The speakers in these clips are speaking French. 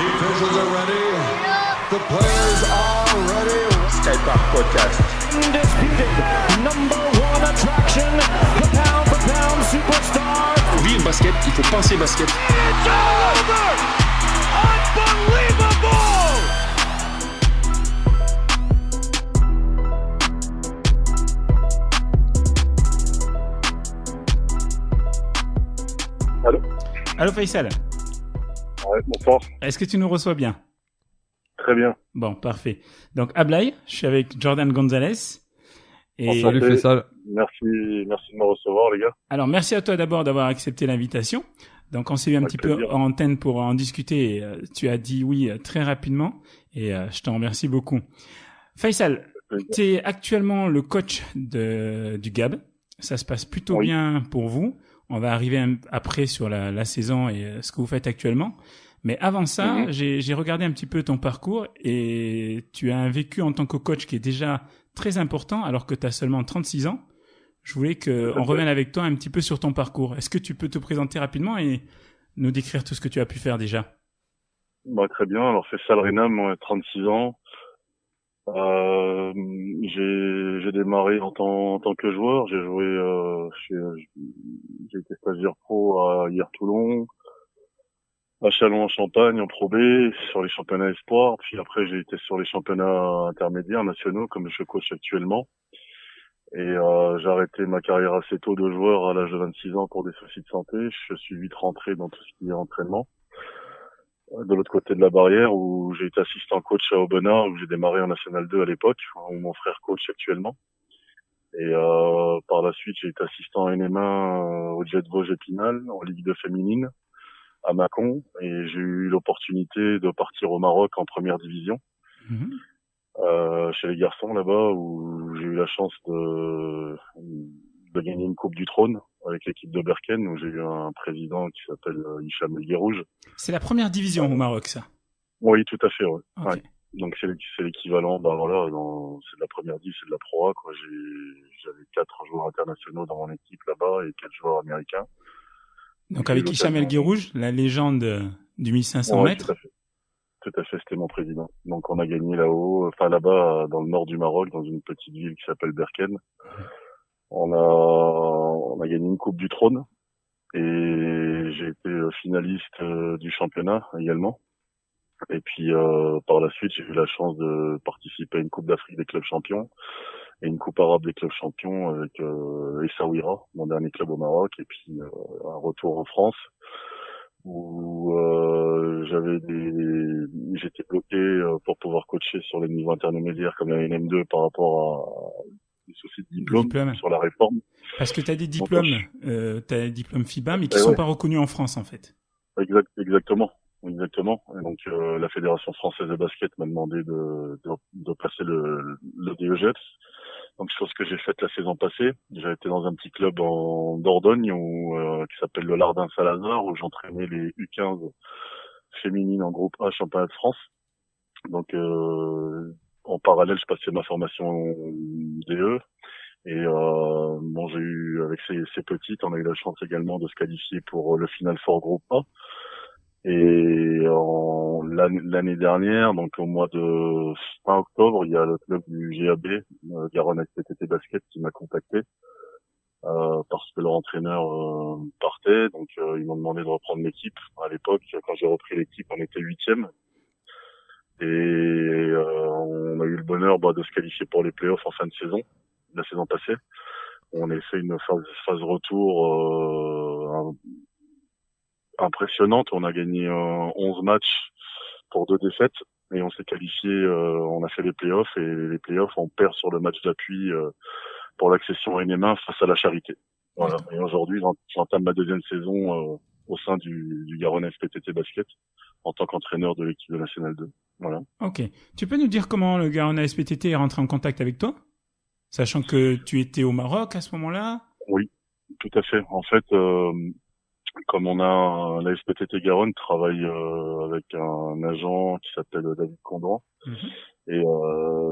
The officials are ready. The players are ready. Skypark Podcast. Undisputed number one attraction, the pound for pound superstar. Vivre basket, il faut penser basket. It's over! Unbelievable! Allô? Allô Faisal, Ouais, bonsoir. est-ce que tu nous reçois bien? Très bien. Bon, parfait. Donc Ablaye, je suis avec Jordan Gonzalez. Et Enchanté. Salut Faisal. Merci de me recevoir, les gars. alors merci à toi d'abord d'avoir accepté l'invitation. Donc on s'est eu un Avec petit peu plaisir. en antenne pour en discuter. Et, tu as dit oui très rapidement et je t'en remercie beaucoup. Faisal, tu es actuellement le coach du GAB. Ça se passe plutôt Oui. bien pour vous. On va arriver après sur la saison et ce que vous faites actuellement. Mais avant ça, j'ai regardé un petit peu ton parcours et tu as un vécu en tant que coach qui est déjà très important alors que tu as seulement 36 ans. Je voulais qu'on revienne avec toi un petit peu sur ton parcours. Est-ce que tu peux te présenter rapidement et nous décrire tout ce que tu as pu faire déjà? Bah, très bien. Alors, Faisal Renam, moi, 36 ans. J'ai démarré en tant que joueur. J'ai joué, j'ai été stagiaire pro à Hier-Toulon, à Châlons-en-Champagne, en Pro B, sur les championnats espoirs. Puis après, j'ai été sur les championnats intermédiaires nationaux, comme je coach actuellement. Et j'ai arrêté ma carrière assez tôt de joueur à l'âge de 26 ans pour des soucis de santé. Je suis vite rentré dans tout ce qui est entraînement. De l'autre côté de la barrière, où j'ai été assistant coach à Aubenas, où j'ai démarré en National 2 à l'époque, où mon frère coach actuellement. Et par la suite, j'ai été assistant NM1 au Jet Vosges Épinal, en Ligue 2 féminine, à Mâcon. Et j'ai eu l'opportunité de partir au Maroc en première division. Chez les garçons là-bas, où j'ai eu la chance de gagner une Coupe du Trône avec l'équipe de Berken, où j'ai eu un président qui s'appelle Hicham El Guerrouj. C'est la première division au Maroc, ça. Oui, tout à fait, ouais. Ok. Ouais. Donc c'est l'équivalent, bah voilà, c'est de la première div, c'est de la Pro A, quoi. J'avais 4 joueurs internationaux dans mon équipe là-bas et 4 joueurs américains. Donc J'ai eu avec Hicham El l'occasion- Guerrouj, la légende du 1500 Ouais, mètres. tout à fait, c'était mon président. Donc on a gagné là-haut, enfin là-bas, dans le nord du Maroc, dans une petite ville qui s'appelle Berken. On a gagné une Coupe du Trône et j'ai été finaliste du championnat également. Et puis par la suite, j'ai eu la chance de participer à une Coupe d'Afrique des clubs champions et une Coupe arabe des clubs champions avec Essaouira, mon dernier club au Maroc, et puis un retour en France où j'étais bloqué pour pouvoir coacher sur les niveaux intermédiaires comme la NM2 par rapport à des soucis de diplôme Diplôme. sur la réforme. Parce que tu as des diplômes, t'as des diplômes FIBA, mais qui Eh sont ouais. pas reconnus en France, en fait. Exactement. Et donc la Fédération française de basket m'a demandé de passer le DEGEPS. Donc chose que j'ai faite la saison passée. J'ai été dans un petit club en Dordogne qui s'appelle le Lardin Salazar, où j'entraînais les U15 féminines en groupe A championnat de France. Donc en parallèle, je passais ma formation DE. Et bon, j'ai eu avec ces petites, on a eu la chance également de se qualifier pour le Final Four groupe A. Et l'année dernière, donc au mois de fin octobre, il y a le club du GAB, Garonne SPTT Basket, qui m'a contacté parce que leur entraîneur partait. Donc ils m'ont demandé de reprendre l'équipe. À l'époque, quand j'ai repris l'équipe, on était 8e. Et on a eu le bonheur de se qualifier pour les playoffs en fin de saison, la saison passée. On a fait une phase retour impressionnante. On a gagné 11 matchs pour 2 défaites et on s'est qualifié, on a fait les playoffs, et les playoffs, on perd sur le match d'appui pour l'accession NM1 face à la Charité. Voilà. Et aujourd'hui, j'entame ma deuxième saison au sein du Garonne SPTT Basket en tant qu'entraîneur de l'équipe de National 2. Voilà. Ok. Tu peux nous dire comment le Garonne SPTT est rentré en contact avec toi? Sachant que tu étais au Maroc à ce moment-là? Oui, tout à fait. En fait, comme la SPTT Garonne travaille avec un agent qui s'appelle David Condran. Et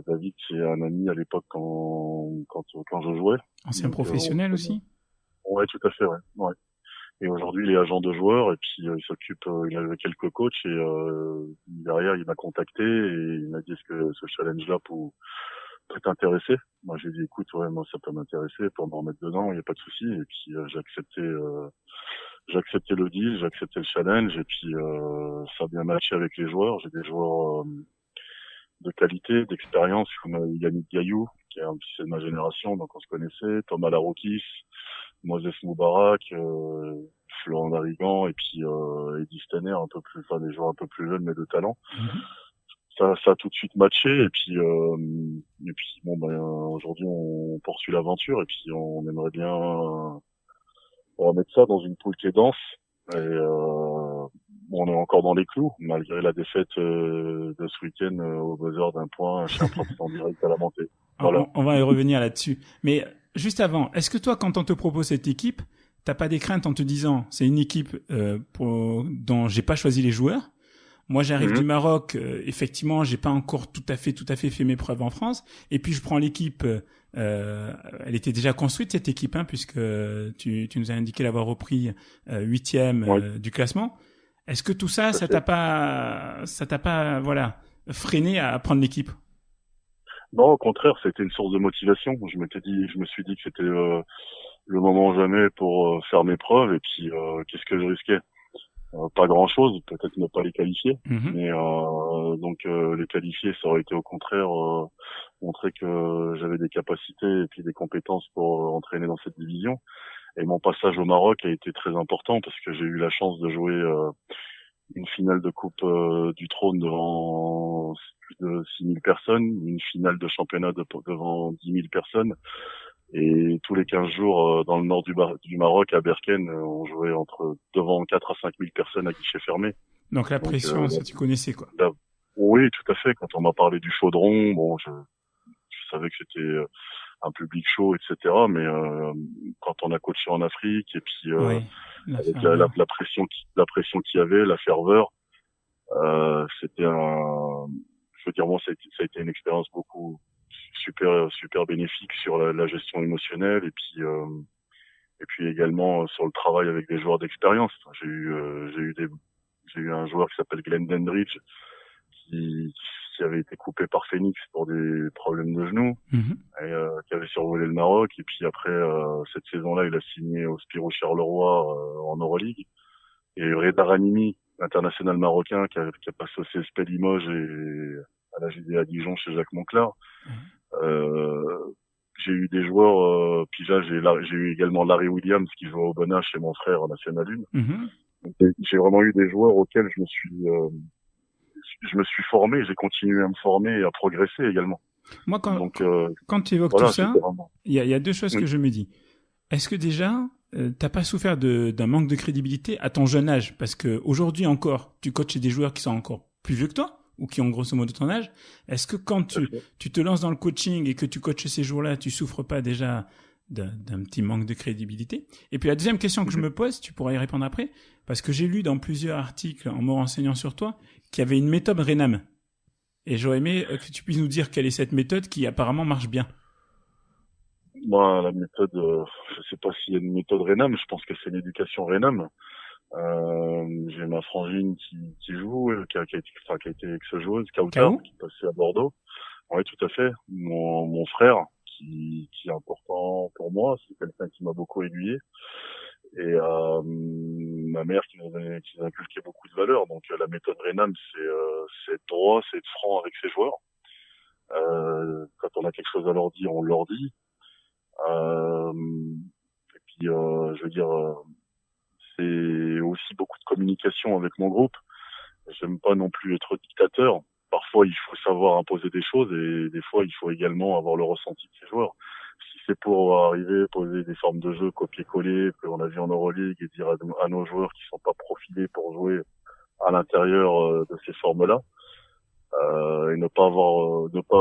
David, c'est un ami à l'époque quand je jouais. Ancien Donc, professionnel aussi? Ouais, tout à fait, ouais. Et aujourd'hui, il est agent de joueurs et puis il avait quelques coachs et derrière, il m'a contacté et il m'a dit est-ce que ce challenge-là peut t'intéresser. Moi, j'ai dit écoute, ouais, moi ça peut m'intéresser pour me remettre dedans, il y a pas de souci. Et puis j'ai accepté le deal, j'ai accepté le challenge et puis ça a bien matché avec les joueurs. J'ai des joueurs de qualité, d'expérience comme Yannick Gaillou, qui est un petit de ma génération, donc on se connaissait, Thomas Laroukis, Moses Moubarak, Florent Darigan et puis Eddie Stenner, des joueurs un peu plus jeunes mais de talent. Ça a tout de suite matché et puis bon aujourd'hui on poursuit l'aventure et puis on aimerait bien remettre ça dans une poule qui est dense et on est encore dans les clous malgré la défaite de ce week-end au buzzer d'un point chez un protestant direct à la montée. Voilà. On va y revenir là-dessus. Mais juste avant, est-ce que toi, quand on te propose cette équipe, t'as pas des craintes en te disant c'est une équipe dont j'ai pas choisi les joueurs? Moi, j'arrive du Maroc. Effectivement, j'ai pas encore tout à fait fait mes preuves en France. Et puis, je prends l'équipe. Elle était déjà construite cette équipe, hein, puisque tu nous as indiqué l'avoir repris 8e du classement. Est-ce que tout ça, ça t'a pas, freiné à prendre l'équipe? Non, au contraire, c'était une source de motivation. Je me suis dit que c'était le moment jamais pour faire mes preuves. Et puis, qu'est-ce que je risquais? Pas grand-chose, peut-être ne pas les qualifier, mais donc les qualifier, ça aurait été au contraire montrer que j'avais des capacités et puis des compétences pour entraîner dans cette division. Et mon passage au Maroc a été très important parce que j'ai eu la chance de jouer une finale de Coupe du Trône devant plus de 6000 personnes, une finale de championnat devant 10 000 personnes. Et tous les 15 jours, dans le nord du Maroc, à Berkane, on jouait devant 4 à 5 000 personnes à guichet fermé. Donc la pression, ça tu connaissais, quoi. Oui, tout à fait. Quand on m'a parlé du chaudron, bon, je savais que c'était un public chaud, etc. Mais quand on a coaché en Afrique et puis avec la pression qu'il y avait, la ferveur, c'était je veux dire, moi, ça a été une expérience super bénéfique sur la gestion émotionnelle et puis également sur le travail avec des joueurs d'expérience. J'ai eu un joueur qui s'appelle Glenn Dendridge qui avait été coupé par Phoenix pour des problèmes de genoux et qui avait survolé le Maroc et puis après cette saison-là il a signé au Spirou Charleroi en Euroleague et Reda Ranimi, international marocain qui a passé au CSP Limoges et à la JDA Dijon chez Jacques Monclar. J'ai eu des joueurs, puis là j'ai eu également Larry Williams qui joue au Bonnat chez mon frère en National 1. Donc, j'ai vraiment eu des joueurs auxquels je me suis formé, j'ai continué à me former et à progresser également. Moi, quand tu évoques tout ça, il y a deux choses que je me dis. Est-ce que déjà, t'as pas souffert d'un manque de crédibilité à ton jeune âge? Parce que aujourd'hui encore, tu coaches des joueurs qui sont encore plus vieux que toi ou qui ont grosso modo ton âge. Est-ce que quand tu te lances dans le coaching et que tu coaches ces jours-là, tu souffres pas déjà d'un petit manque de crédibilité? Et puis la deuxième question que je me pose, tu pourras y répondre après, parce que j'ai lu dans plusieurs articles en me renseignant sur toi qu'il y avait une méthode Renam. Et j'aurais aimé que tu puisses nous dire quelle est cette méthode qui apparemment marche bien. Moi, la méthode, je sais pas s'il y a une méthode Renam, je pense que c'est l'éducation Renam. J'ai ma frangine qui joue, qui a été ex-joueuse, Kauta, qui passait à Bordeaux. Oui, tout à fait. Mon frère, qui est important pour moi, c'est quelqu'un qui m'a beaucoup aiguillé. Et ma mère qui nous a inculqué beaucoup de valeurs. Donc la méthode Renam, c'est être droit, c'est être franc avec ses joueurs. Quand on a quelque chose à leur dire, on leur dit. Et puis je veux dire, c'est aussi beaucoup de communication avec mon groupe. J'aime pas non plus être dictateur. Parfois, il faut savoir imposer des choses et des fois, il faut également avoir le ressenti de ses joueurs. Si c'est pour arriver, poser des formes de jeu, copier-coller, qu'on a vu en Euroleague et dire à nos joueurs qui sont pas profilés pour jouer à l'intérieur de ces formes-là, et ne pas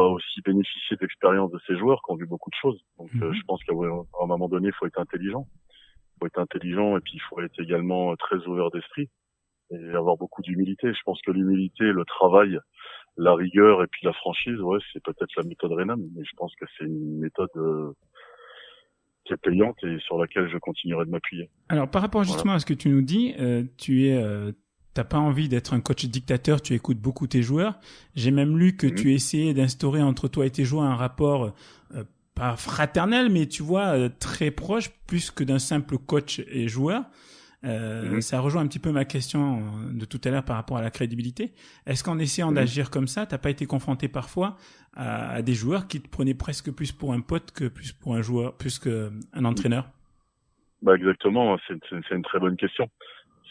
aussi bénéficier d'expérience de ces joueurs qui ont vu beaucoup de choses. Donc, je pense qu'à un moment donné, il faut être intelligent. Il faut être intelligent et puis il faut être également très ouvert d'esprit et avoir beaucoup d'humilité. Je pense que l'humilité, le travail, la rigueur et puis la franchise, ouais, c'est peut-être la méthode Renam, mais je pense que c'est une méthode qui est payante et sur laquelle je continuerai de m'appuyer. Alors, par rapport justement à ce que tu nous dis, t'as pas envie d'être un coach dictateur, tu écoutes beaucoup tes joueurs. J'ai même lu que tu essayais d'instaurer entre toi et tes joueurs un rapport pas fraternel, mais tu vois, très proche, plus que d'un simple coach et joueur. Ça rejoint un petit peu ma question de tout à l'heure par rapport à la crédibilité. Est-ce qu'en essayant d'agir comme ça, t'as pas été confronté parfois à des joueurs qui te prenaient presque plus pour un pote que plus pour un joueur, plus qu'un entraîneur? Bah exactement, c'est une très bonne question.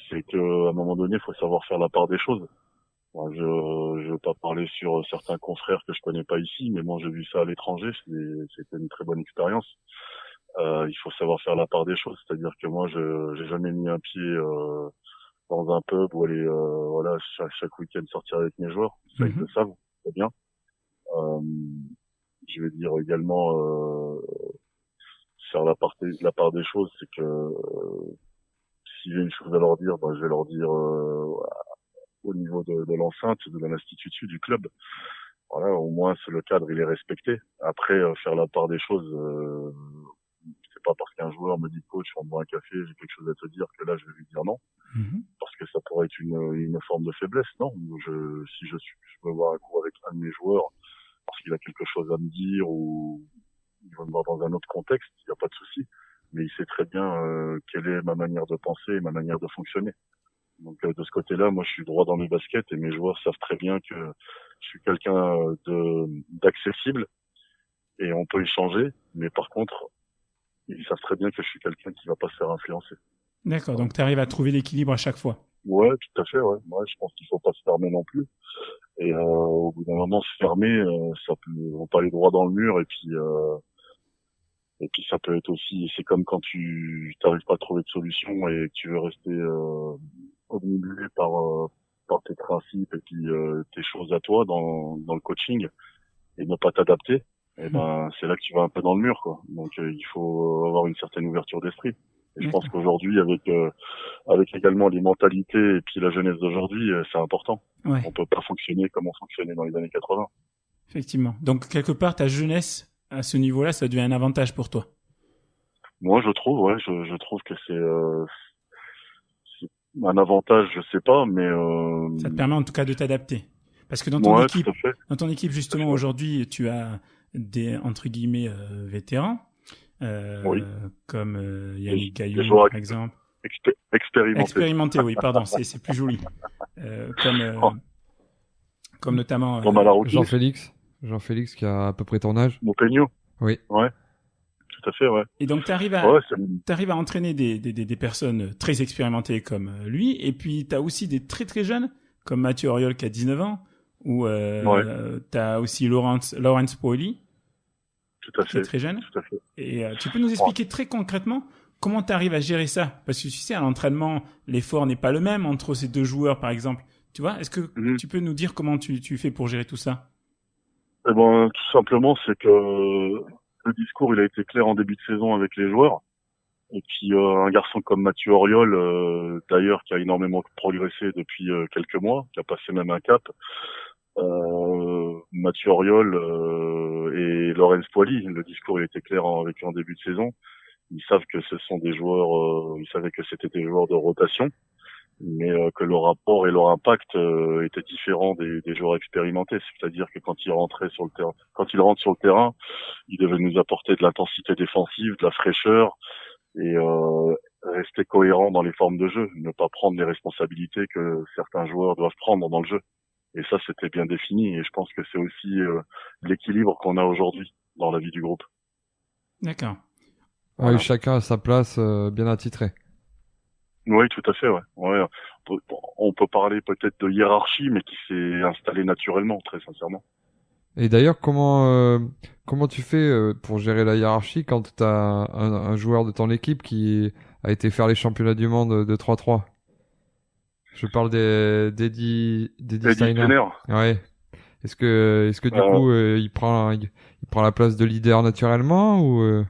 C'est que à un moment donné, il faut savoir faire la part des choses. Moi, je veux pas parler sur certains confrères que je connais pas ici, mais moi j'ai vu ça à l'étranger, c'était une très bonne expérience. Il faut savoir faire la part des choses, c'est-à-dire que moi j'ai jamais mis un pied dans un pub ou aller voilà chaque week-end sortir avec mes joueurs, ça ils le savent, c'est bien. Je vais dire également faire la part des choses, c'est que s'il y a une chose à leur dire, ben je vais leur dire au niveau de l'enceinte, de l'institut du club. Voilà, au moins c'est le cadre, il est respecté. Après faire la part des choses, c'est pas parce qu'un joueur me dit coach, on boit un café, j'ai quelque chose à te dire que là je vais lui dire non, parce que ça pourrait être une forme de faiblesse. Non, si je veux voir un coup avec un de mes joueurs parce qu'il a quelque chose à me dire ou il va me voir dans un autre contexte, il n'y a pas de souci. Mais il sait très bien quelle est ma manière de penser et ma manière de fonctionner. Donc de ce côté-là, moi je suis droit dans mes baskets et mes joueurs savent très bien que je suis quelqu'un d'accessible et on peut échanger, mais par contre ils savent très bien que je suis quelqu'un qui va pas se faire influencer. D'accord, donc tu arrives à trouver l'équilibre à chaque fois. Ouais, tout à fait, ouais. Ouais, je pense qu'il faut pas se fermer non plus. Et au bout d'un moment, se fermer, on peut aller droit dans le mur et puis ça peut être aussi, c'est comme quand tu t'arrives pas à trouver de solution et que tu veux rester obnubilé par tes principes et puis tes choses à toi dans le coaching et ne pas t'adapter. Et ben c'est là que tu vas un peu dans le mur, quoi. Donc il faut avoir une certaine ouverture d'esprit. Et je pense qu'aujourd'hui avec également les mentalités et puis la jeunesse d'aujourd'hui, c'est important. Ouais. On peut pas fonctionner comme on fonctionnait dans les années 80. Effectivement. Donc quelque part ta jeunesse à ce niveau-là, ça devient un avantage pour toi. Moi je trouve, ouais, je trouve que c'est un avantage, je sais pas, mais ça te permet en tout cas de t'adapter. Parce que dans ton équipe justement aujourd'hui, tu as des entre guillemets vétérans comme Yannick Gaillon par exemple. Expérimenté, oui, pardon, c'est plus joli. Comme notamment Jean-Félix qui a à peu près ton âge. Montpegno. Oui. Ouais. Tout à fait, ouais. Et donc t'arrives à entraîner des personnes très expérimentées comme lui, et puis t'as aussi des très très jeunes comme Mathieu Auriol qui a 19 ans, ou t'as aussi Laurence Poili. Tout à fait. Qui est très jeune. Tout à fait. Et tu peux nous expliquer très concrètement comment tu arrives à gérer ça? Parce que tu sais, à l'entraînement, l'effort n'est pas le même entre ces deux joueurs, par exemple. Tu vois, est-ce que tu peux nous dire comment tu fais pour gérer tout ça? Eh ben, tout simplement, c'est que le discours, il a été clair en début de saison avec les joueurs. Et puis, un garçon comme Mathieu Auriol, d'ailleurs, qui a énormément progressé depuis quelques mois, qui a passé même un cap. Mathieu Auriol et Laurence Poili, le discours il était clair avec eux en début de saison. Ils savent que ce sont des joueurs, ils savaient que c'était des joueurs de rotation, mais que leur rapport et leur impact étaient différents des joueurs expérimentés. C'est-à-dire que quand ils rentraient sur le terrain, quand ils rentrent sur le terrain, ils devaient nous apporter de l'intensité défensive, de la fraîcheur et rester cohérents dans les formes de jeu, ne pas prendre les responsabilités que certains joueurs doivent prendre dans le jeu. Et ça, c'était bien défini. Et je pense que c'est aussi l'équilibre qu'on a aujourd'hui dans la vie du groupe. D'accord. Voilà. Oui, chacun a sa place bien attitrée. Oui, tout à fait. Ouais. On peut parler peut-être de hiérarchie, mais qui s'est installée naturellement, très sincèrement. Et d'ailleurs, comment tu fais pour gérer la hiérarchie quand tu as un joueur de ton équipe qui a été faire les championnats du monde de 3-3? Je parle d'Eddie Steiner. Ouais. Est-ce que du coup il prend la place de leader naturellement ou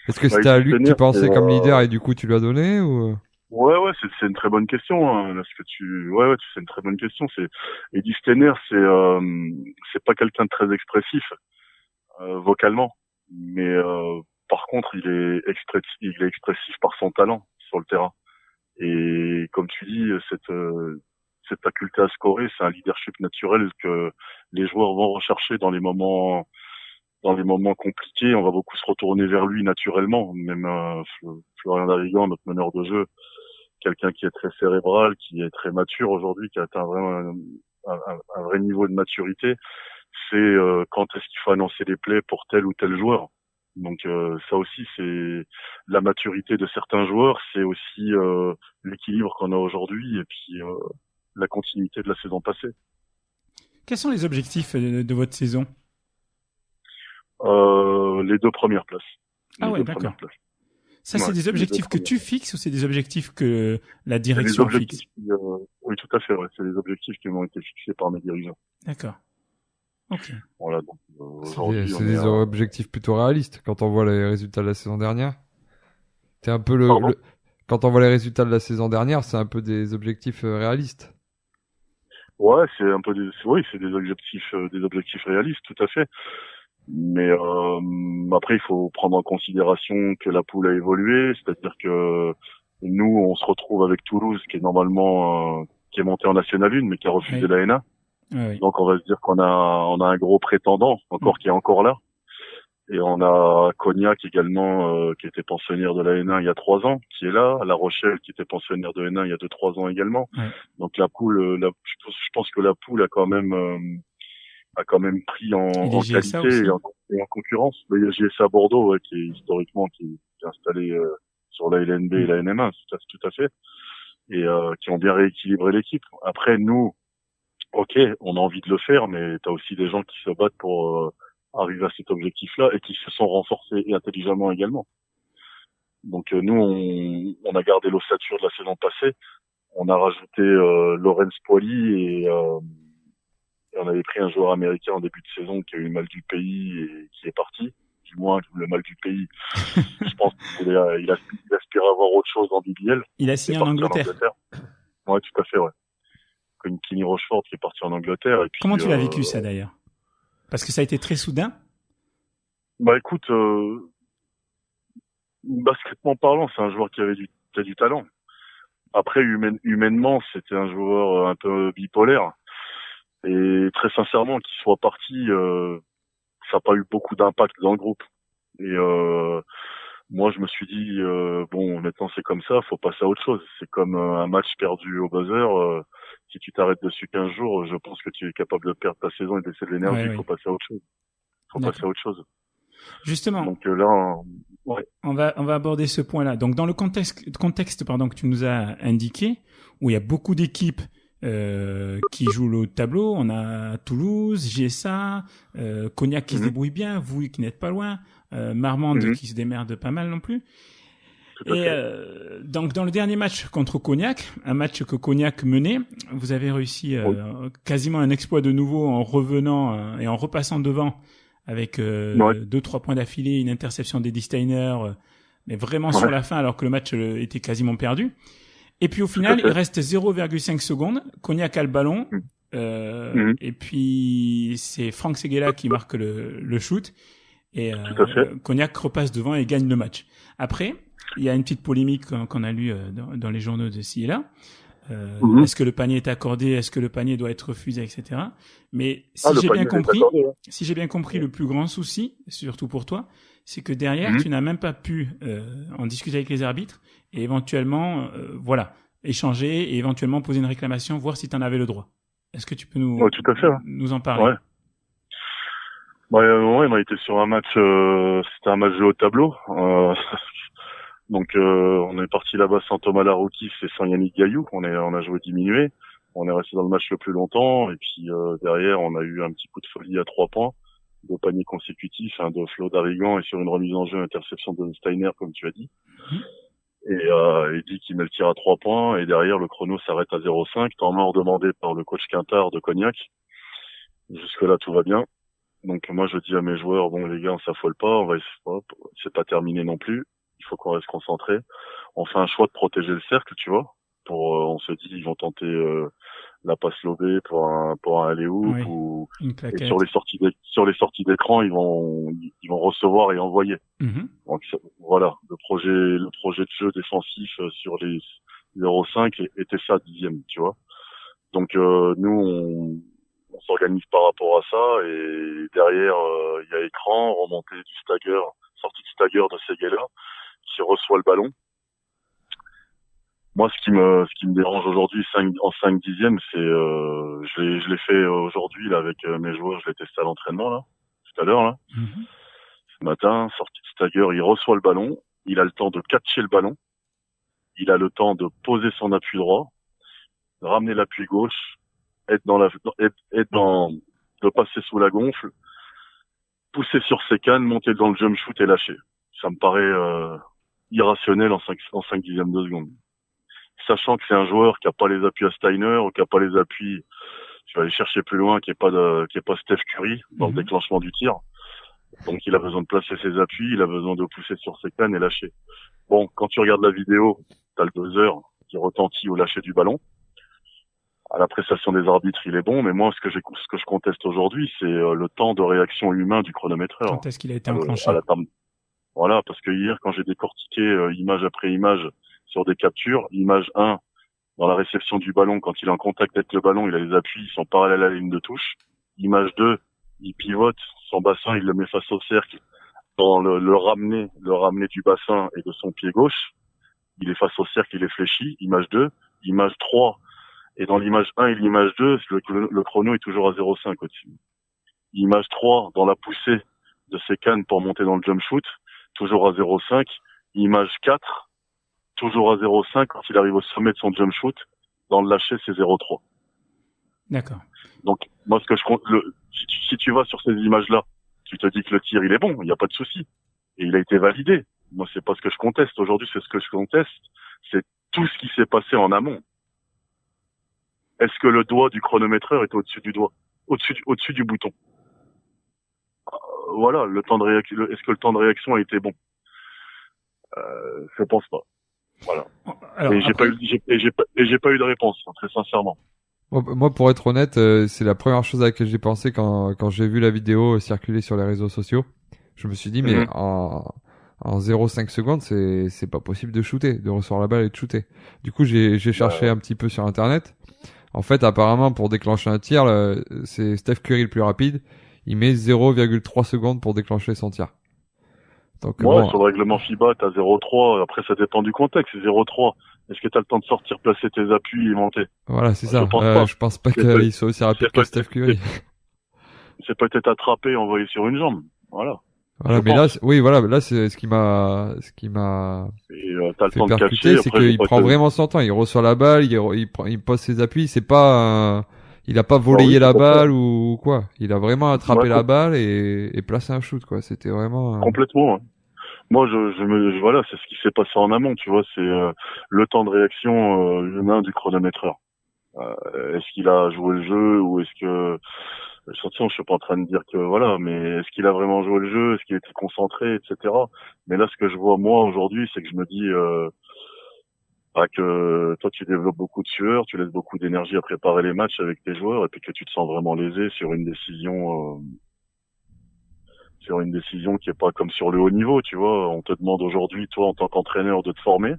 est-ce que c'était à lui que tu pensais comme leader et du coup tu lui as donné ou? Ouais, c'est une très bonne question. Hein. C'est une très bonne question. Eddie Steiner, c'est pas quelqu'un de très expressif vocalement, mais Par contre, il est expressif par son talent sur le terrain. Et comme tu dis, cette faculté à scorer, c'est un leadership naturel que les joueurs vont rechercher dans les moments compliqués. On va beaucoup se retourner vers lui naturellement. Même Florian Darigan, notre meneur de jeu, quelqu'un qui est très cérébral, qui est très mature aujourd'hui, qui a atteint vraiment un vrai niveau de maturité. C'est quand est-ce qu'il faut annoncer les plays pour tel ou tel joueur. Donc ça aussi, c'est la maturité de certains joueurs, c'est aussi l'équilibre qu'on a aujourd'hui et puis la continuité de la saison passée. Quels sont les objectifs de votre saison? Les 2 premières places. Ah ouais, d'accord. Ça, c'est des objectifs que tu fixes ou c'est des objectifs que la direction fixe? Oui, tout à fait. Ouais. C'est des objectifs qui m'ont été fixés par mes dirigeants. D'accord. Ok. Voilà, donc, c'est des objectifs plutôt réalistes quand on voit les résultats de la saison dernière. T'es un peu quand on voit les résultats de la saison dernière, c'est un peu des objectifs réalistes. Ouais, c'est un peu c'est des objectifs réalistes, tout à fait. Mais après, il faut prendre en considération que la poule a évolué, c'est-à-dire que nous, on se retrouve avec Toulouse, qui est normalement qui est monté en National 1, mais qui a refusé la N1. Oui. Donc, on va se dire qu'on a un gros prétendant, qui est encore là. Et on a Cognac également, qui était pensionnaire de la N1 il y a 3 ans, qui est là. La Rochelle, qui était pensionnaire de N1 il y a 2-3 ans également. Ouais. Donc, la poule, je pense que la poule a quand même pris en qualité et en concurrence. Mais il y a GSA Bordeaux, ouais, qui est historiquement qui est installé sur la LNB et la NM1, tout à fait, et qui ont bien rééquilibré l'équipe. Après, nous, ok, on a envie de le faire, mais t'as aussi des gens qui se battent pour arriver à cet objectif-là et qui se sont renforcés intelligemment également. Donc nous, on a gardé l'ossature de la saison passée. On a rajouté Lorenz Poili et on avait pris un joueur américain en début de saison qui a eu le mal du pays et qui est parti. Du moins, le mal du pays. Je pense qu'il aspire à avoir autre chose dans BBL. Il a signé en Angleterre. Ouais, tout à fait, ouais. Une Kenny Rochefort qui est parti en Angleterre. Et puis, comment tu l'as vécu ça d'ailleurs? Parce que ça a été très soudain. Bah écoute, baskettement parlant, c'est un joueur qui a du talent. Après, humainement, c'était un joueur un peu bipolaire. Et très sincèrement, qu'il soit parti, ça n'a pas eu beaucoup d'impact dans le groupe. Et moi, je me suis dit, bon, maintenant c'est comme ça, faut passer à autre chose. C'est comme un match perdu au buzzer. Si tu t'arrêtes dessus 15 jours, je pense que tu es capable de perdre ta saison et de laisser de l'énergie. Il faut passer à autre chose. Passer à autre chose. Justement. Donc là, ouais. On va aborder ce point-là. Donc dans le contexte que tu nous as indiqué, où il y a beaucoup d'équipes qui jouent le tableau, on a Toulouse, GSA, Cognac qui se débrouille bien, vous qui n'êtes pas loin, Marmande qui se démerde pas mal non plus. Et donc dans le dernier match contre Cognac, un match que Cognac menait, vous avez réussi quasiment un exploit de nouveau en revenant et en repassant devant avec 2-3 points d'affilée, une interception d'Eddie Steiner, mais vraiment sur la fin alors que le match était quasiment perdu. Et puis au final, il reste 0,5 secondes, Cognac a le ballon, et puis c'est Franck Seguela qui marque le shoot, et Cognac repasse devant et gagne le match. Après, il y a une petite polémique qu'on a lue dans les journaux de ci et là. Est-ce que le panier est accordé? Est-ce que le panier doit être refusé, etc. Mais si j'ai bien compris, le plus grand souci, surtout pour toi, c'est que derrière, tu n'as même pas pu en discuter avec les arbitres et éventuellement, échanger et éventuellement poser une réclamation, voir si tu en avais le droit. Est-ce que tu peux nous en parler? Ouais, on a été sur un match, c'était un match de haut tableau. Donc on est parti là-bas sans Thomas Laroukis et sans Yannick Gaillou. On a joué diminué. On est resté dans le match le plus longtemps. Et puis derrière, on a eu un petit coup de folie à 3 points, 2 paniers consécutifs, de Flo Darigan et sur une remise en jeu, interception de Steiner, comme tu as dit. Et Eddie qui met le tir à 3 points. Et derrière, le chrono s'arrête à 0,5. Temps mort demandé par le coach Quintard de Cognac. Jusque-là, tout va bien. Donc moi, je dis à mes joueurs, bon les gars, on s'affole pas. C'est pas terminé non plus. Il faut qu'on reste concentré. On fait un choix de protéger le cercle, tu vois. On se dit, ils vont tenter la passe lobée pour un alley-oop Oui, ou une et claquette. sur les sorties d'écran, ils vont recevoir et envoyer. Mhm. Donc voilà, le projet de jeu défensif sur les 0,5 était ça, 10e, tu vois. Donc nous on s'organise par rapport à ça et derrière il y a écran, remontée du stagger, sortie de stagger de Seguela qui reçoit le ballon. Moi ce qui me dérange aujourd'hui en 5 dixièmes, c'est je l'ai fait aujourd'hui là avec mes joueurs, je l'ai testé à l'entraînement là tout à l'heure là. Mhm. Ce matin, sortie de stagger, il reçoit le ballon, il a le temps de catcher le ballon, il a le temps de poser son appui droit, de ramener l'appui gauche, être de passer sous la gonfle, pousser sur ses cannes, monter dans le jump shoot et lâcher. Ça me paraît irrationnel en 5 dixièmes de seconde. Sachant que c'est un joueur qui a pas les appuis à Steiner ou qui a pas les appuis, je vais aller chercher plus loin, qui est pas Steph Curry dans le déclenchement du tir. Donc il a besoin de placer ses appuis, il a besoin de pousser sur ses cannes et lâcher. Bon, quand tu regardes la vidéo, t'as le buzzer qui retentit au lâcher du ballon. À l'appréciation des arbitres, il est bon, mais moi, ce que je conteste aujourd'hui, c'est le temps de réaction humain du chronométreur. Quand est-ce qu'il a été enclenché? Voilà, parce que hier, quand j'ai décortiqué image après image sur des captures, image 1, dans la réception du ballon, quand il est en contact avec le ballon, il a les appuis, ils sont parallèles à la ligne de touche. Image 2, il pivote, son bassin, il le met face au cercle, dans le ramener du bassin et de son pied gauche. Il est face au cercle, il est fléchi. Image 2, image 3, et dans l'image 1 et l'image 2, le chrono est toujours à 0,5 au-dessus. Image 3, dans la poussée de ses cannes pour monter dans le jump shoot, toujours à 0,5. Image 4, toujours à 0,5 quand il arrive au sommet de son jump shoot. Dans le lâcher, c'est 0,3. D'accord. Donc, moi, ce que je compte, si tu vas sur ces images-là, tu te dis que le tir, il est bon, il n'y a pas de souci. Et il a été validé. Moi, c'est pas ce que je conteste. Aujourd'hui, c'est ce que je conteste. C'est tout ce qui s'est passé en amont. Est-ce que le doigt du chronométreur est au-dessus du doigt? Au-dessus du bouton? Voilà, le temps de réaction, est-ce que le temps de réaction a été bon? Je pense pas. Voilà. Alors, et j'ai pas eu de réponse, très sincèrement. Moi, pour être honnête, c'est la première chose à laquelle j'ai pensé quand j'ai vu la vidéo circuler sur les réseaux sociaux. Je me suis dit, mais en 0,5 secondes, c'est pas possible de shooter, de recevoir la balle et de shooter. Du coup, j'ai cherché un petit peu sur Internet. En fait, apparemment, pour déclencher un tir, c'est Steph Curry le plus rapide. Il met 0,3 secondes pour déclencher son tir. Donc, bon, sur le règlement FIBA, t'as 0,3. Après, ça dépend du contexte. C'est 0,3. Est-ce que t'as le temps de sortir, placer tes appuis et monter? Voilà, c'est ça. Je pense pas C'est qu'il soit aussi rapide que Steph Curry. C'est peut-être attrapé et envoyé sur une jambe. Voilà. Voilà, mais là, oui, voilà, là, c'est ce qui m'a t'as le fait temps de percuter, catcher. c'est Après, qu'il prend vraiment son temps. Il reçoit la balle, il pose ses appuis. C'est pas, il a pas voléé la balle ou quoi. Il a vraiment attrapé la balle et placé un shoot, quoi. C'était vraiment complètement. Ouais. Moi, voilà, c'est ce qui s'est passé en amont, tu vois. C'est le temps de réaction humain du chronométreur. Est-ce qu'il a joué le jeu ou est-ce que attention, je suis pas en train de dire que voilà, mais est-ce qu'il a vraiment joué le jeu, est-ce qu'il était concentré, etc. Mais là, ce que je vois moi aujourd'hui, c'est que je me dis que toi, tu développes beaucoup de sueur, tu laisses beaucoup d'énergie à préparer les matchs avec tes joueurs, et puis que tu te sens vraiment lésé sur une décision qui est pas comme sur le haut niveau, tu vois. On te demande aujourd'hui, toi, en tant qu'entraîneur, de te former.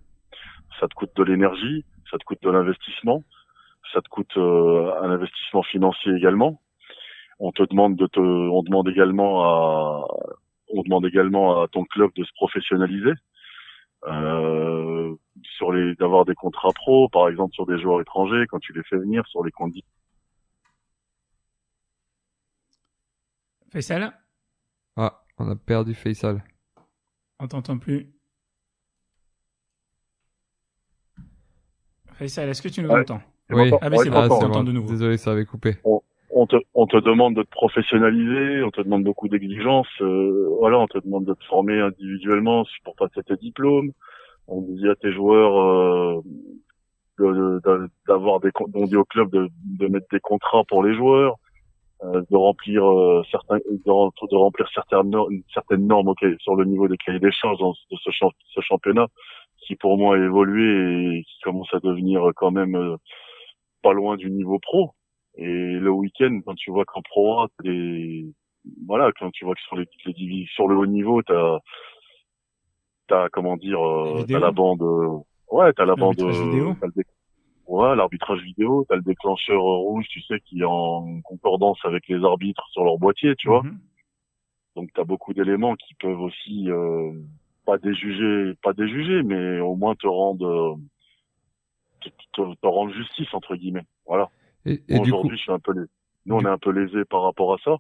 Ça te coûte de l'énergie, ça te coûte de l'investissement, ça te coûte un investissement financier également. On demande également à ton club de se professionnaliser, d'avoir des contrats pro, par exemple sur des joueurs étrangers quand tu les fais venir, sur les conditions. Faisal? Ah, on a perdu Faisal. On t'entend plus. Faisal, est-ce que tu nous entends? Oui. Ah ben c'est bon, on c'est t'entend bon. de nouveau. Désolé, ça avait coupé. On te demande de te professionnaliser, on te demande beaucoup d'exigences, voilà, on te demande de te former individuellement pour passer tes diplômes. On dit à tes joueurs d'avoir on dit au club de mettre des contrats pour les joueurs, de remplir certaines normes sur le niveau des cahiers des charges de ce championnat qui pour moi a évolué et qui commence à devenir quand même pas loin du niveau pro. Et le week-end, quand tu vois qu'en Pro A, voilà, quand tu vois que sur les divisions, sur le haut niveau, t'as comment dire, t'as la bande, t'as la bande, L'arbitrage vidéo. l'arbitrage vidéo, t'as le déclencheur rouge, tu sais, qui est en concordance avec les arbitres sur leur boîtier, tu vois. Mhm. Donc t'as beaucoup d'éléments qui peuvent aussi, pas déjuger, mais au moins te rendre justice, entre guillemets. Voilà. Et Moi, du coup, aujourd'hui, nous, on est un peu lésés par rapport à ça.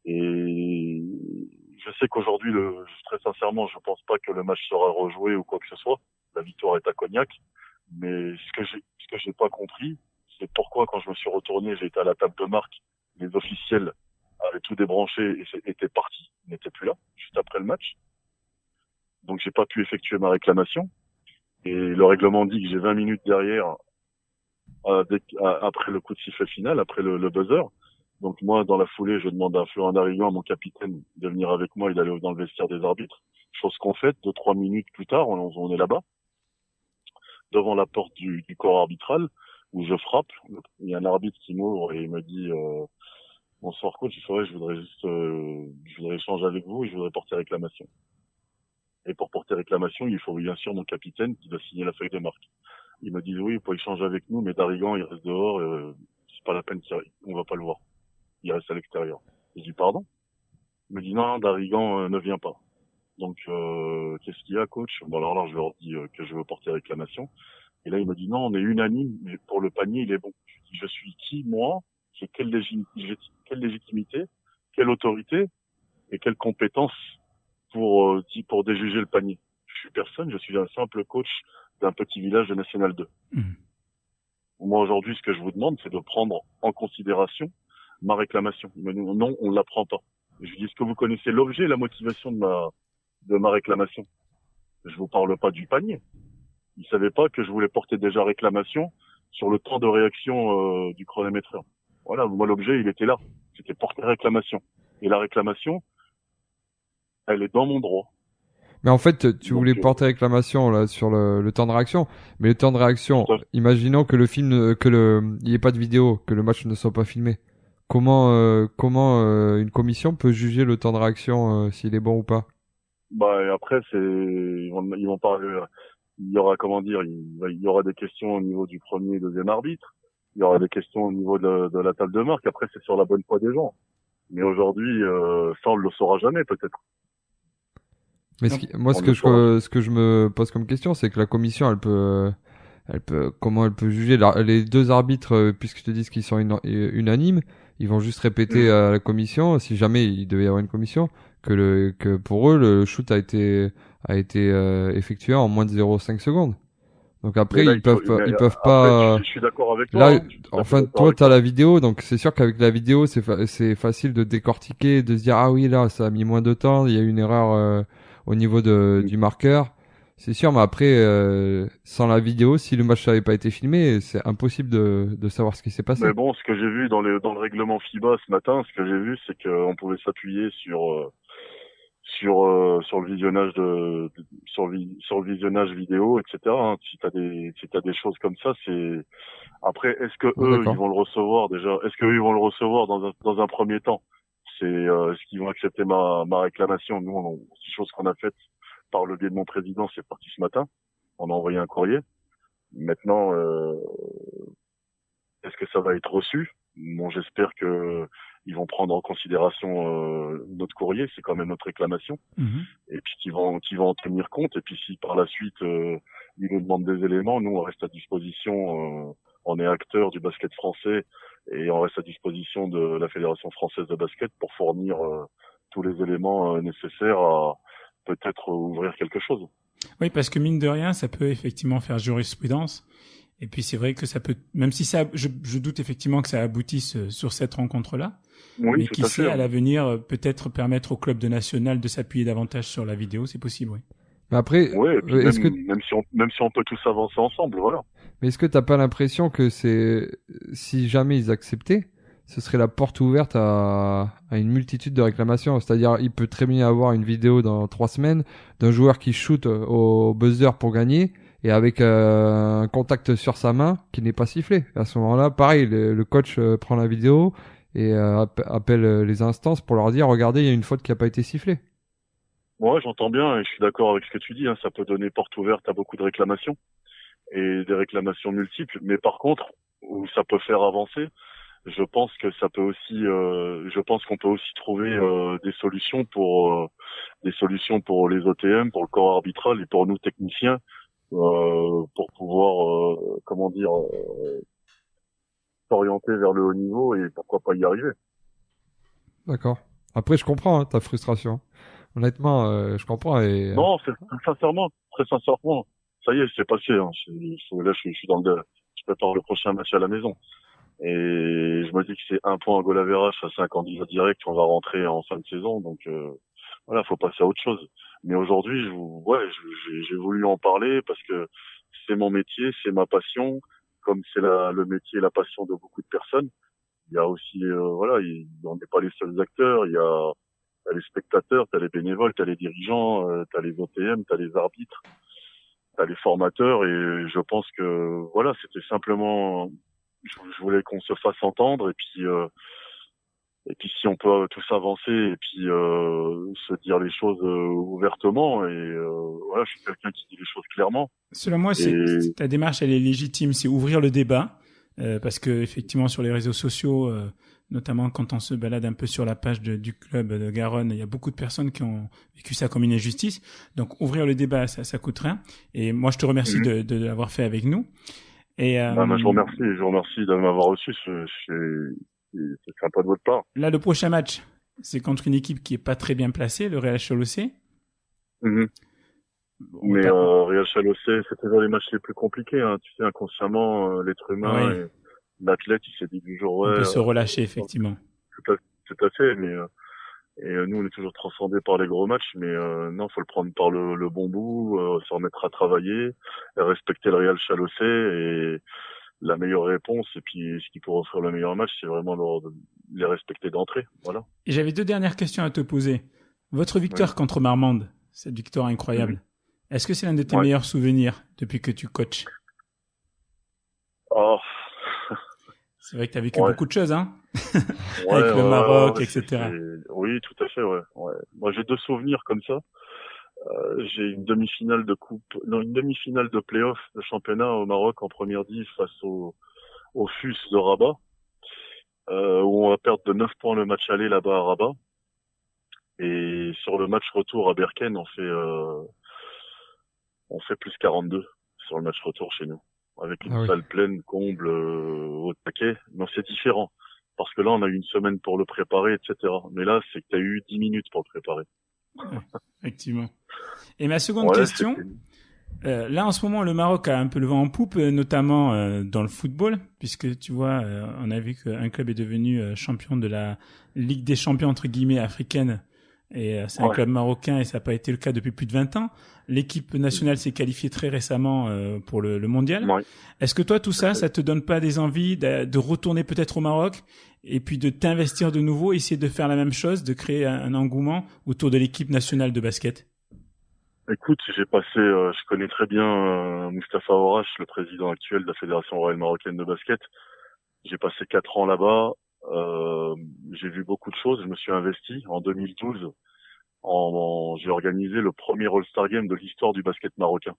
Et je sais qu'aujourd'hui, très sincèrement, je pense pas que le match sera rejoué ou quoi que ce soit. La victoire est à Cognac. Mais ce que j'ai pas compris, c'est pourquoi, quand je me suis retourné, j'ai été à la table de marque, les officiels avaient tout débranché et étaient partis, ils n'étaient plus là, juste après le match. Donc, j'ai pas pu effectuer ma réclamation. Et le règlement dit que j'ai 20 minutes derrière, après le coup de sifflet final, après le buzzer. Donc moi, dans la foulée, je demande à Florent Darigan, mon capitaine, de venir avec moi. Il allait dans le vestiaire des arbitres. Chose qu'on fait, 2-3 minutes plus tard, on est là-bas, devant la porte du corps arbitral, où je frappe. Il y a un arbitre qui m'ouvre et il me dit bonsoir coach, je voudrais échanger avec vous et je voudrais porter réclamation. Et pour porter réclamation, il faut bien sûr mon capitaine qui doit signer la feuille de marque. Ils me disent oui, vous pouvez échanger avec nous, mais Darigan, il reste dehors, c'est pas la peine on va pas le voir. Il reste à l'extérieur. Je dis pardon? Il me dit non, Darigan ne vient pas. Donc qu'est-ce qu'il y a, coach? Bon alors là, je leur dis que je veux porter réclamation. Et là, il me dit non, on est unanime, mais pour le panier, il est bon. Je dis, je suis qui, moi? J'ai quelle légitimité, quelle autorité et quelle compétence pour déjuger le panier? Je suis personne, je suis un simple coach d'un petit village de National 2. Mmh. Moi, aujourd'hui, ce que je vous demande, c'est de prendre en considération ma réclamation. Il me dit non, on ne la prend pas. Et je lui dis, est-ce que vous connaissez l'objet et la motivation de ma réclamation? Je vous parle pas du panier. Il savait pas que je voulais porter déjà réclamation sur le temps de réaction du chronométreur. Voilà, moi, l'objet, il était là. C'était porter réclamation. Et la réclamation, elle est dans mon droit. mais en fait, tu voulais porter réclamation là sur le temps de réaction, mais le temps de réaction, imaginons que il n'y ait pas de vidéo, que le match ne soit pas filmé. Comment une commission peut juger le temps de réaction s'il est bon ou pas? Bah et après ils vont parler. Il y aura il y aura des questions au niveau du premier et deuxième arbitre. Il y aura des questions au niveau de la table de marque. Après c'est sur la bonne foi des gens. Mais aujourd'hui, ça on le saura jamais peut-être. Mais ce que je me pose comme question, c'est que la commission, comment elle peut juger les deux arbitres, puisque je te dis qu'ils sont unanimes, ils vont juste répéter à la commission, si jamais il devait y avoir une commission, que pour eux le shoot a été effectué en moins de 0,5 secondes. Donc après Là, ils peuvent pas. Je suis d'accord avec toi. Là, enfin toi t'as la vidéo, donc c'est sûr qu'avec la vidéo c'est facile de décortiquer, de se dire ah oui là ça a mis moins de temps, il y a une erreur au niveau du marqueur. C'est sûr, mais après, sans la vidéo, si le match n'avait pas été filmé, c'est impossible de savoir ce qui s'est passé. Mais bon, ce que j'ai vu dans le règlement FIBA ce matin, ce que j'ai vu, c'est qu'on pouvait s'appuyer sur le visionnage sur le visionnage vidéo, etc. Hein. Si t'as des choses comme ça, c'est après, est-ce que eux ils vont le recevoir déjà? Est-ce qu'eux ils vont le recevoir dans un premier temps? C'est est-ce qu'ils vont accepter ma réclamation? Nous, c'est chose qu'on a faite par le biais de mon président, c'est parti ce matin. On a envoyé un courrier. Maintenant, est-ce que ça va être reçu? Bon, j'espère que ils vont prendre en considération notre courrier, c'est quand même notre réclamation, et puis qu'ils vont en tenir compte. Et puis si par la suite ils nous demandent des éléments, nous on reste à disposition. On est acteur du basket français et on reste à disposition de la Fédération française de basket pour fournir tous les éléments nécessaires à peut-être ouvrir quelque chose. Oui, parce que mine de rien, ça peut effectivement faire jurisprudence. Et puis c'est vrai que ça peut, même si je doute effectivement que ça aboutisse sur cette rencontre-là, oui, mais qui sait à l'avenir peut-être permettre au club de national de s'appuyer davantage sur la vidéo, c'est possible, oui. Mais après, même si on peut tous avancer ensemble, voilà. Mais est-ce que t'as pas l'impression que si jamais ils acceptaient, ce serait la porte ouverte à une multitude de réclamations? C'est-à-dire, il peut très bien avoir une vidéo dans 3 semaines d'un joueur qui shoot au buzzer pour gagner, et avec un contact sur sa main qui n'est pas sifflé. À ce moment-là, pareil, le coach prend la vidéo et appelle les instances pour leur dire, regardez, il y a une faute qui n'a pas été sifflée. Ouais, j'entends bien et je suis d'accord avec ce que tu dis. Hein. Ça peut donner porte ouverte à beaucoup de réclamations et des réclamations multiples. Mais par contre, où ça peut faire avancer, je pense que ça peut aussi, je pense qu'on peut aussi trouver des solutions pour les OTM, pour le corps arbitral et pour nous techniciens, pour pouvoir, s'orienter vers le haut niveau et pourquoi pas y arriver. D'accord. Après, je comprends ta frustration. Honnêtement, je comprends. Et... Non, sincèrement, très sincèrement, ça y est, c'est passé. Hein. Là, je suis je prépare le prochain match à la maison. Et je me dis que c'est un point en goal average à 5 candidats directs, on va rentrer en fin de saison, donc voilà, faut passer à autre chose. Mais aujourd'hui, j'ai voulu en parler parce que c'est mon métier, c'est ma passion, comme c'est le métier et la passion de beaucoup de personnes. Il y a aussi, on n'est pas les seuls acteurs, t'as les spectateurs, t'as les bénévoles, t'as les dirigeants, t'as les OTM, t'as les arbitres, t'as les formateurs, et je pense que voilà, c'était simplement, je voulais qu'on se fasse entendre, et puis si on peut tous avancer et puis se dire les choses ouvertement, et voilà, je suis quelqu'un qui dit les choses clairement. Selon moi, ta démarche, elle est légitime, c'est ouvrir le débat, parce que effectivement sur les réseaux sociaux, notamment quand on se balade un peu sur la page du club de Garonne, il y a beaucoup de personnes qui ont vécu ça comme une injustice. Donc ouvrir le débat, ça coûte rien. Et moi, je te remercie de l'avoir fait avec nous. Et je vous remercie de m'avoir reçu. C'est sympa de votre part. Là, le prochain match, c'est contre une équipe qui est pas très bien placée, le Real Chalossé. Mais Real Chalossé, c'est toujours les matchs les plus compliqués. Hein. Tu sais, inconsciemment, l'être humain, et l'athlète, il s'est dit du jour, on peut se relâcher, effectivement. Tout à fait, mais nous, on est toujours transcendés par les gros matchs, mais non, faut le prendre par le bon bout, se remettre à travailler, respecter le Real Chalossé, et la meilleure réponse, et puis ce qui pourrait offrir le meilleur match, c'est vraiment les respecter d'entrée. Voilà. Et j'avais 2 dernières questions à te poser. Votre victoire contre Marmande, cette victoire incroyable, est-ce que c'est l'un de tes meilleurs souvenirs depuis que tu coaches? Oh. C'est vrai que tu as vécu beaucoup de choses, hein. Avec le Maroc, etc. Oui, tout à fait, ouais. Moi, j'ai 2 souvenirs comme ça. J'ai une demi-finale de play-off de championnat au Maroc en première div face au FUS de Rabat, où on va perdre de 9 points le match aller là-bas à Rabat. Et sur le match retour à Berken, on fait plus 42 sur le match retour chez nous, avec une salle pleine, comble, au taquet. Mais c'est différent, parce que là, on a eu une semaine pour le préparer, etc. Mais là, c'est que tu as eu 10 minutes pour le préparer. Effectivement. Et ma seconde question, là en ce moment le Maroc a un peu le vent en poupe, notamment dans le football, puisque tu vois, on a vu qu'un club est devenu champion de la Ligue des champions entre guillemets africaine, et c'est un club marocain, et ça n'a pas été le cas depuis plus de 20 ans. L'équipe nationale s'est qualifiée très récemment pour le mondial. Est-ce que toi, tout ça te donne pas des envies de retourner peut-être au Maroc et puis de t'investir de nouveau, essayer de faire la même chose, de créer un engouement autour de l'équipe nationale de basket? Écoute, je connais très bien Mustapha Horache, le président actuel de la Fédération royale marocaine de basket. J'ai passé 4 ans là-bas. J'ai vu beaucoup de choses. Je me suis investi en 2012. J'ai organisé le premier All-Star Game de l'histoire du basket marocain.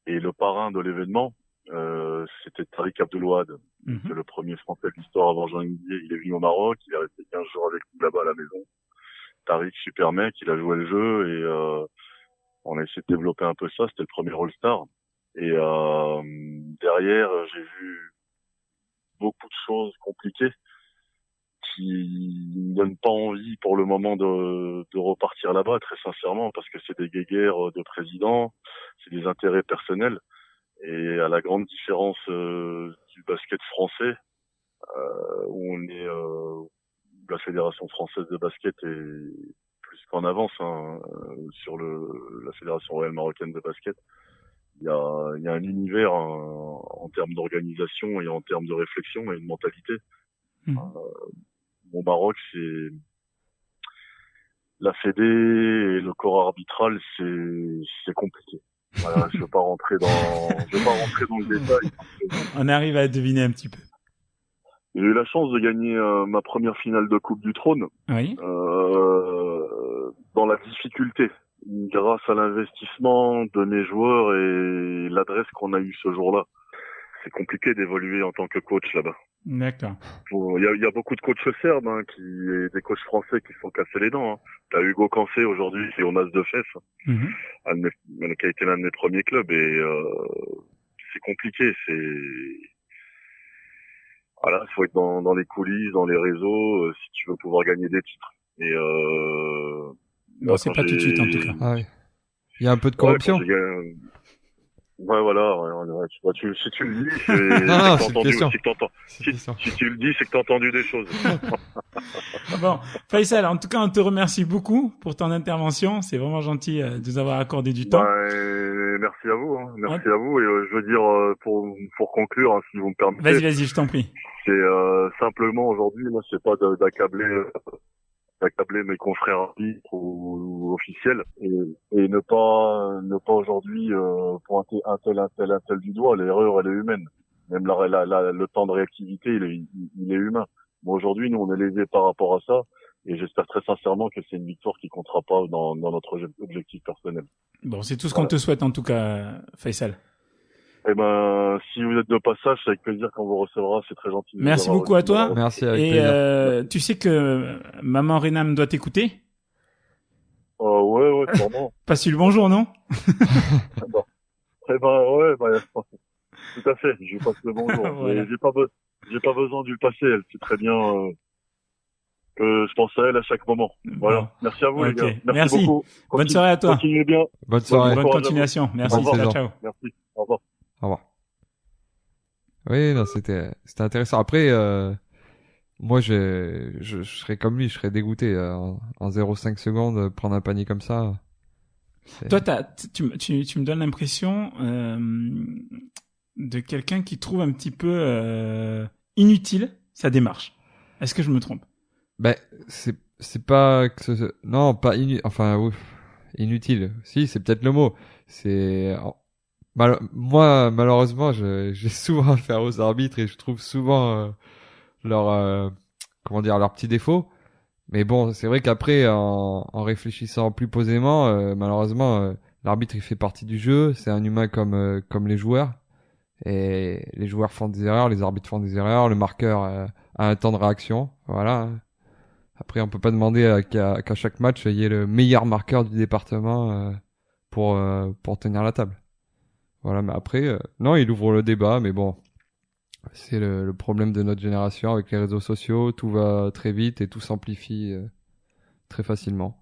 Et le parrain de l'événement, c'était Tariq Abdelouad. C'est le premier Français de l'histoire avant Jean Indier. Il est venu au Maroc, il est resté 15 jours avec nous là-bas à la maison. Tariq, super mec, il a joué le jeu, et on a essayé de développer un peu ça. C'était le premier All-Star. Et derrière, j'ai vu beaucoup de choses compliquées qui ne donnent pas envie pour le moment de repartir là-bas, très sincèrement, parce que c'est des guéguerres de présidents, c'est des intérêts personnels. Et à la grande différence du basket français, où la Fédération française de basket est plus qu'en avance sur la Fédération royale marocaine de basket. Il y a un univers en termes d'organisation et en termes de réflexion et de mentalité. Au Maroc, c'est la Fédé et le corps arbitral, c'est compliqué. Voilà, je veux pas rentrer dans le détail. On arrive à deviner un petit peu. J'ai eu la chance de gagner ma première finale de Coupe du Trône Oui. dans la difficulté, grâce à l'investissement de mes joueurs et l'adresse qu'on a eue ce jour-là. C'est compliqué d'évoluer en tant que coach là-bas. D'accord. Il y a beaucoup de coachs serbes, et des coachs français qui se sont cassés les dents. T'as Hugo Cancé aujourd'hui qui est au Mas de Fès, Mhm. qui a été l'un de mes premiers clubs, et c'est compliqué. Voilà, il faut être dans les coulisses, dans les réseaux, si tu veux pouvoir gagner des titres. Et Bon, c'est pas tout de suite en tout cas. Ah ouais. Il y a un peu de corruption. Ouais, voilà. Ouais, si tu le dis, Non, c'est c'est que une question. si tu le dis, c'est que t'as entendu des choses. Bon, Faisal, en tout cas, on te remercie beaucoup pour ton intervention. C'est vraiment gentil de nous avoir accordé du temps. Merci à vous. Merci à vous. Et je veux dire, pour conclure, si vous me permettez. Vas-y, je t'en prie. C'est simplement aujourd'hui, moi, c'est pas d'accabler mes confrères arbitres ou officiels et ne pas aujourd'hui pointer un tel du doigt. L'erreur, elle est humaine. Même le temps de réactivité, il est humain. Bon, aujourd'hui, nous, on est lésés par rapport à ça, et j'espère très sincèrement que c'est une victoire qui comptera pas dans notre objectif personnel. Bon, c'est tout ce qu'on te souhaite en tout cas, Faisal. Eh ben, si vous êtes de passage, c'est avec plaisir qu'on vous recevra. C'est très gentil. Merci beaucoup à toi. Merci, avec Et plaisir. tu sais que maman Renam doit t'écouter. Ouais, sûrement. Passe-lui le bonjour, non? Bon. Eh ben, ouais, tout à fait. Je lui passe le bonjour. Voilà. Mais j'ai pas besoin de lui passer. Elle sait très bien que je pense à elle à chaque moment. Voilà. Bon. Merci à vous, les Ok. gars. Merci. beaucoup. Bonne soirée à toi. Continuez bien. Bonne soirée. Bonne courage à vous. continuation. Merci. Bonne saison. Ciao. Merci. Au revoir. Au revoir. Oui, non, c'était intéressant. Après, moi, je serais comme lui, je serais dégoûté en 0,5 secondes prendre un panier comme ça. Toi, tu me donnes l'impression de quelqu'un qui trouve un petit peu inutile sa démarche. Est-ce que je me trompe? Ben, c'est pas non, pas enfin, oui, inutile. Si, c'est peut-être le mot. C'est moi, malheureusement, j'ai souvent affaire aux arbitres et je trouve souvent leur leurs petits défauts. Mais bon, c'est vrai qu'après, en réfléchissant plus posément, malheureusement, l'arbitre il fait partie du jeu. C'est un humain comme les joueurs. Et les joueurs font des erreurs, les arbitres font des erreurs, le marqueur a un temps de réaction. Voilà. Après, on peut pas demander qu'à chaque match il y ait le meilleur marqueur du département pour tenir la table. Voilà, mais après, non, il ouvre le débat, mais bon, c'est le problème de notre génération avec les réseaux sociaux, tout va très vite et tout s'amplifie très facilement.